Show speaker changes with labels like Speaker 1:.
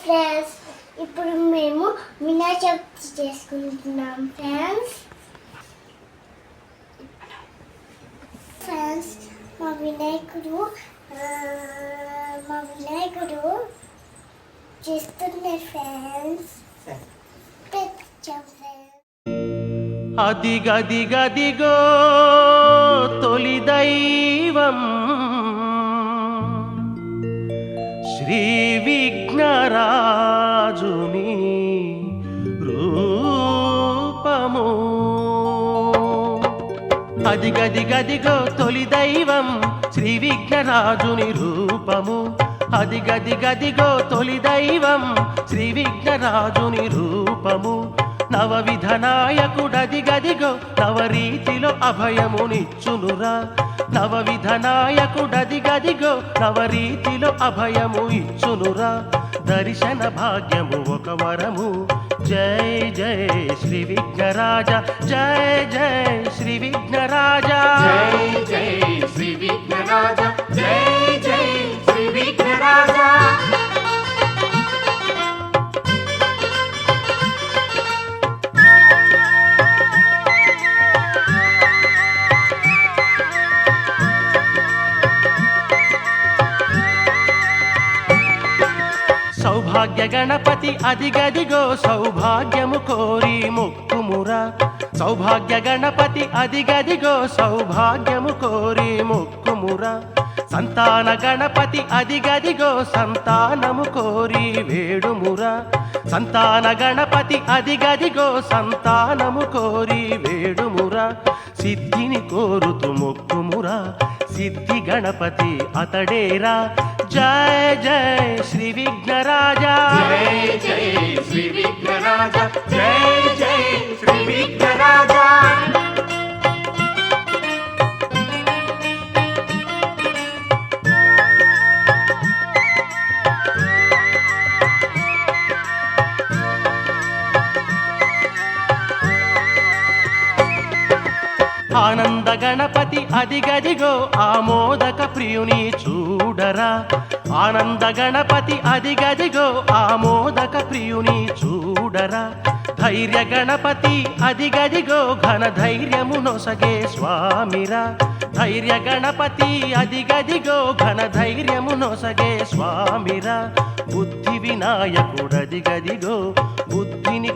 Speaker 1: Friends, ఇప్పుడు మేము వినాయక చవితి చేసుకుంటున్నాం ఫ్రెండ్స్. మా వినాయకుడు చేస్తున్నారు ఫ్రెండ్స్.
Speaker 2: అదిగదిగదిగో తొలి దైవం శ్రీ విఘ్నరాజుని రూపము. అదిగదిగదిగో తొలి దైవం శ్రీ విఘ్నరాజుని రూపము. అదిగదిగదిగో తొలి దైవం శ్రీ విఘ్నరాజుని రూపము. నవవిధ నాయకుడదిగదిగో నవరీతిలో అభయమునిచ్చునురా. నవవిధ నాయకుడదిగదిగో నవరీతిలో అభయము ఇచ్చునురా. దర్శన భాగ్యము ఒక వరము. జై జై శ్రీ విఘ్నరాజ, జై జై శ్రీ విఘ్నరాజ,
Speaker 3: జై జై శ్రీ విఘ్నరాజ, జై జై శ్రీ విఘ్నరాజ.
Speaker 2: సౌభాగ్య గణపతి అదిగదిగో సౌభాగ్యము కోరి మొక్కుమురా. సౌభాగ్య గణపతి అదిగదిగో సౌభాగ్యము కోరి మొక్కుమురా. సంతాన గణపతి అదిగదిగో సంతానము కోరి వేడుమురా. సంతాన గణపతి అదిగదిగో సంతానము కోరి వేడుమురా. సిద్ధిని కోరుతూ మొక్కుమురా. సిద్ధి గణపతి అతడేరా. జై జై శ్రీ విఘ్నరాజ,
Speaker 3: జై జై శ్రీ విఘ్నరాజ, జై జై శ్రీ విఘ్నరాజ.
Speaker 2: ఆనంద గణపతి అదిగదిగో ఆమోదక ప్రియుని చూడరా. ఆనంద గణపతి అదిగదిగో ఆమోదక ప్రియుని చూడరా. ధైర్య గణపతి అదిగదిగో ఘన ధైర్యము నొసగే స్వామిరా. ధైర్య గణపతి అదిగదిగో ఘన ధైర్యము నొసగే స్వామిరా. బుద్ధి వినాయకుడదిగదిగో బుద్ధిని